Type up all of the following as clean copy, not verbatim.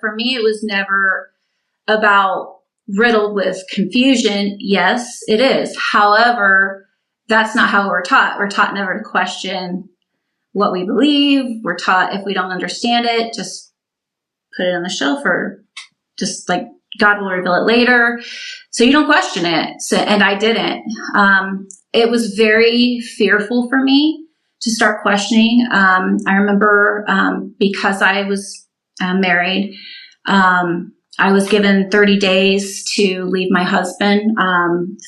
For me, it was never about riddled with confusion. Yes, it is. However, that's not how we're taught. We're taught never to question what we believe. We're taught if we don't understand it, just put it on the shelf, or just like God will reveal it later. So you don't question it. So, and I didn't. It was very fearful for me to start questioning. I remember because I was married, I was given 30 days to leave my husband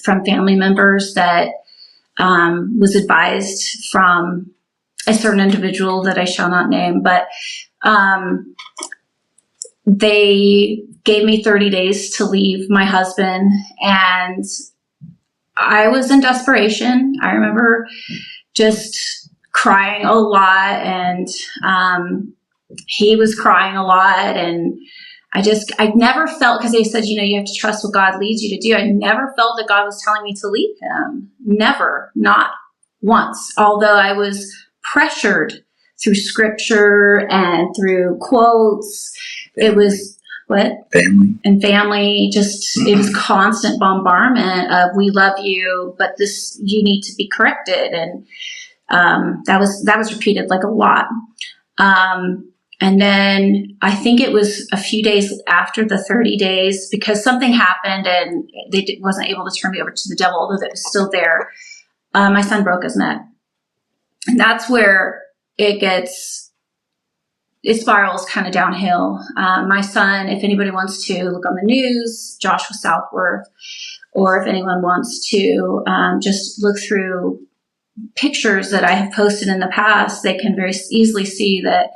from family members that was advised from a certain individual that I shall not name, but they gave me 30 days to leave my husband, and I was in desperation. I remember just crying a lot, and he was crying a lot, and I never felt, because they said, you have to trust what God leads you to do. I never felt that God was telling me to leave him. Never, not once. Although I was pressured through scripture and through quotes. It was what? Family. Just, it was constant bombardment of, we love you, but this, you need to be corrected. And that was repeated like a lot. And then I think it was a few days after the 30 days, because something happened and they wasn't able to turn me over to the devil, although that was still there. My son broke his neck. And that's where it spirals kind of downhill. My son, if anybody wants to look on the news, Joshua Southworth, or if anyone wants to just look through pictures that I have posted in the past, they can very easily see that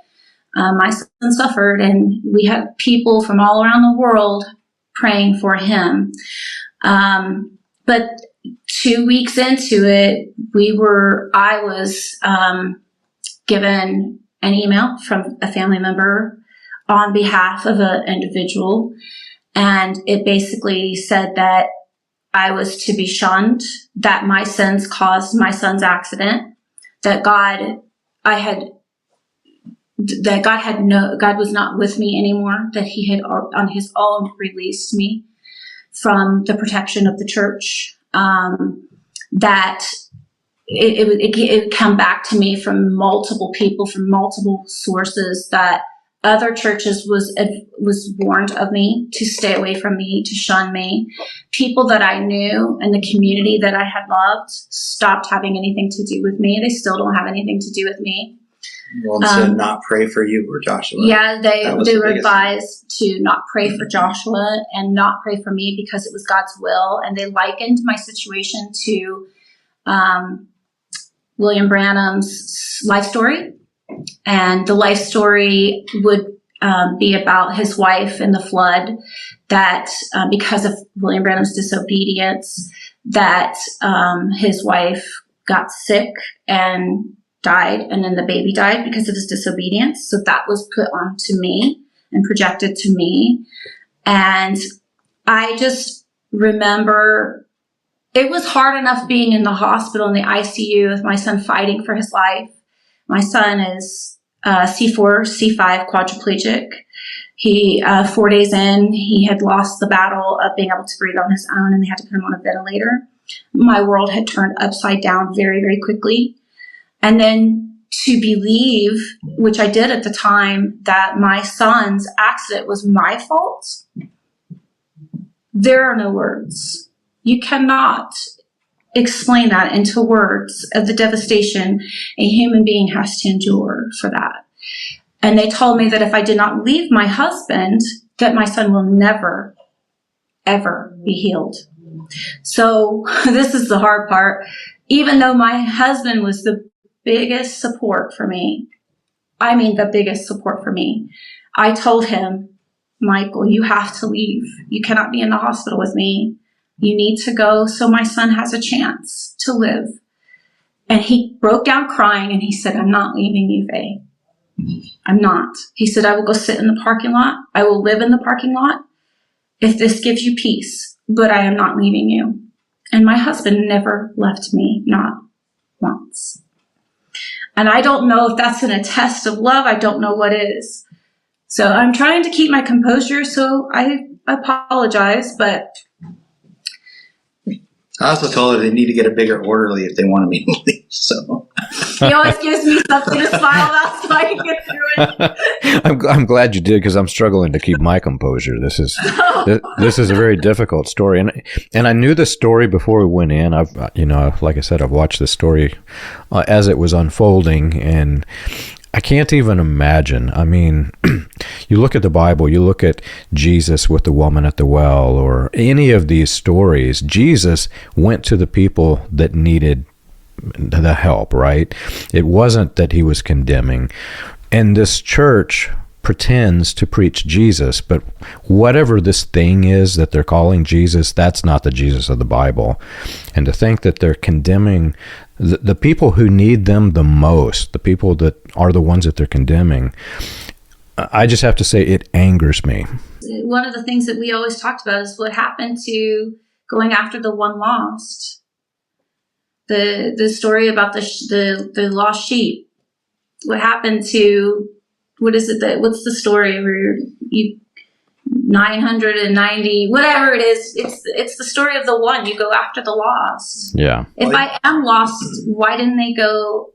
my son suffered, and we had people from all around the world praying for him. But 2 weeks into it, I was given an email from a family member on behalf of an individual, and it basically said that I was to be shunned, that my sins caused my son's accident, that God was not with me anymore, that he had on his own released me from the protection of the church, that it would come back to me from multiple people, from multiple sources, that other churches was warned of me to stay away from me, to shun me. People that I knew in the community that I had loved stopped having anything to do with me. They still don't have anything to do with me. Well, said not pray for you or Joshua. Yeah, they were advised to not pray for Joshua and not pray for me because it was God's will. And they likened my situation to William Branham's life story. And the life story would be about his wife in the flood, that because of William Branham's disobedience, that his wife got sick and died, and then the baby died because of his disobedience. So that was put onto me and projected to me. And I just remember it was hard enough being in the hospital in the ICU with my son fighting for his life. My son is C4, C5 quadriplegic. He, 4 days in, he had lost the battle of being able to breathe on his own, and they had to put him on a ventilator. My world had turned upside down very, very quickly. And then to believe, which I did at the time, that my son's accident was my fault, there are no words. You cannot explain that into words of the devastation a human being has to endure for that. And they told me that if I did not leave my husband, that my son will never, ever be healed. So this is the hard part. Even though my husband was the biggest support for me, the biggest support for me, I told him, Michael, you have to leave. You cannot be in the hospital with me. You need to go so my son has a chance to live. And he broke down crying and he said, I'm not leaving you, Faye. I'm not. He said, I will go sit in the parking lot. I will live in the parking lot if this gives you peace, but I am not leaving you. And my husband never left me, not once. And I don't know if that's in a test of love. I don't know what is. So I'm trying to keep my composure, so I apologize, but I also told her they need to get a bigger orderly if they want me to leave. So he always gives me something to smile about so I can get through it. I'm glad you did, because I'm struggling to keep my composure. This is a very difficult story, and I knew the story before we went in. I've like I said, I've watched the story as it was unfolding, and I can't even imagine. I mean, you look at the Bible, you look at Jesus with the woman at the well, or any of these stories, Jesus went to the people that needed the help, right? It wasn't that he was condemning. And this church pretends to preach Jesus, but whatever this thing is that they're calling Jesus, that's not the Jesus of the Bible. And to think that they're condemning the people who need them the most, the people that are the ones that they're condemning, I just have to say it angers me. One of the things that we always talked about is what happened to going after the one lost. The story about the lost sheep. What happened to, what's the story where you 990, whatever it is, it's the story of the one. You go after the lost. Yeah. If I am lost, why didn't they go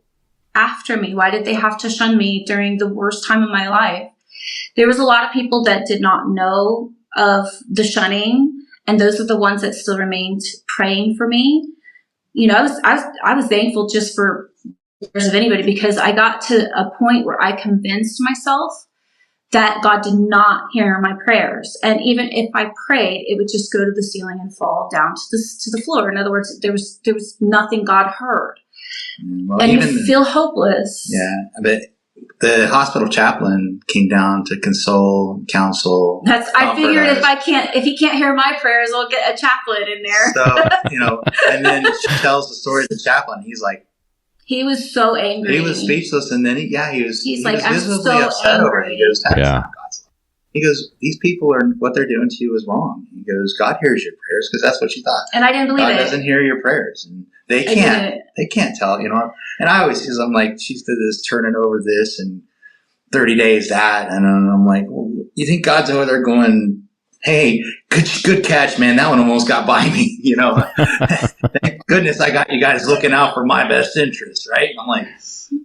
after me? Why did they have to shun me during the worst time of my life? There was a lot of people that did not know of the shunning, and those are the ones that still remained praying for me. You know, I was thankful just for prayers of anybody, because I got to a point where I convinced myself that God did not hear my prayers. And even if I prayed, it would just go to the ceiling and fall down to the floor. In other words, there was nothing God heard. Well, and you feel hopeless. Yeah, but the hospital chaplain came down to console, counsel. I figured if he can't hear my prayers, I'll get a chaplain in there. So, and then she tells the story of the chaplain. He's like, he was so angry. He was speechless, and then he was like, I'm visibly so upset angry. over it. He goes, that's not God's love. He goes, these people what they're doing to you is wrong. He goes, God hears your prayers, because that's what she thought. And I didn't believe God it. God doesn't hear your prayers, and they can't tell, And I always, because I'm like, she's did this turning over this and 30 days that, and I'm like, well, you think God's over there going, hey, good catch, man. That one almost got by me, Thank goodness I got you guys looking out for my best interest, right? I'm like,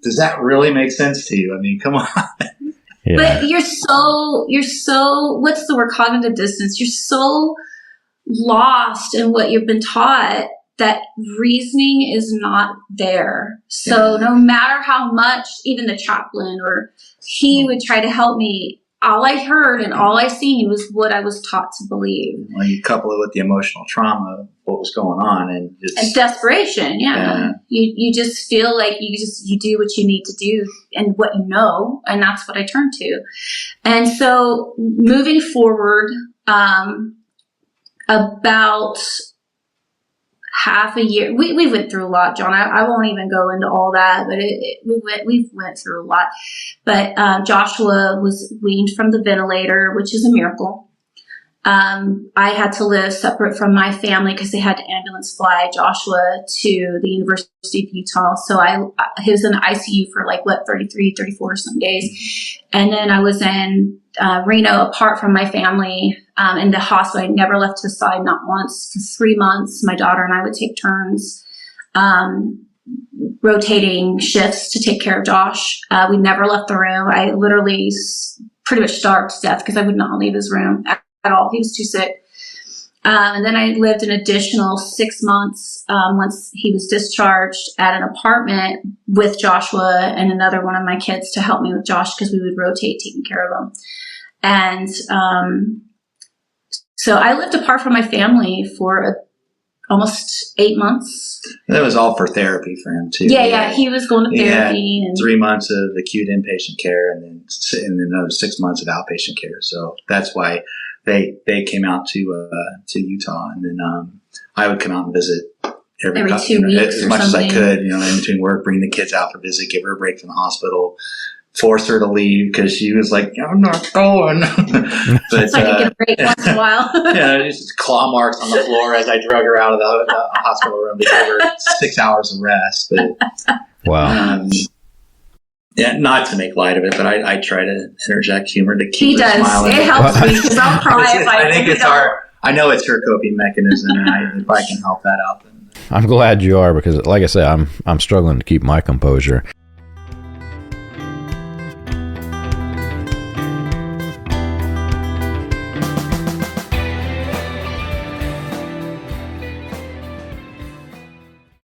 does that really make sense to you? I mean, come on. Yeah. But you're so, what's the word, cognitive dissonance? You're so lost in what you've been taught that reasoning is not there. So no matter how much even the chaplain or he would try to help me, all I heard and all I seen was what I was taught to believe. Well, you couple it with the emotional trauma, what was going on, and desperation. Yeah. You just feel like you do what you need to do and what you know, and that's what I turned to. And so moving forward, about half a year, we went through a lot, John. I won't even go into all that, but we went through a lot. But Joshua was weaned from the ventilator, which is a miracle. I had to live separate from my family because they had to ambulance fly Joshua to the University of Utah. So he was in the ICU for 33, 34 some days. And then I was in Reno apart from my family in the hospital. I never left his side, not once. For 3 months, my daughter and I would take turns rotating shifts to take care of Josh. We never left the room. I literally pretty much starved to death because I would not leave his room at all. He was too sick. And then I lived an additional 6 months once he was discharged at an apartment with Joshua and another one of my kids to help me with Josh because we would rotate taking care of him. And so I lived apart from my family for almost 8 months. That was all for therapy for him too. Yeah. He was going to therapy. And 3 months of acute inpatient care, and then another 6 months of outpatient care. So that's why they came out to Utah, and then I would come out and visit every 2 weeks as much as I could. In between work, bring the kids out for visit, give her a break from the hospital. Force her to leave because she was like, I'm not going. But so I could get a break once in a while. Just claw marks on the floor as I drug her out of the hospital room to give her 6 hours of rest. But, wow. Yeah, not to make light of it, but I try to interject humor to keep her smiling. It helps me because I'll cry if I think it's I know it's her coping mechanism, and if I can help that out, then I'm glad you are, because like I say, I'm struggling to keep my composure.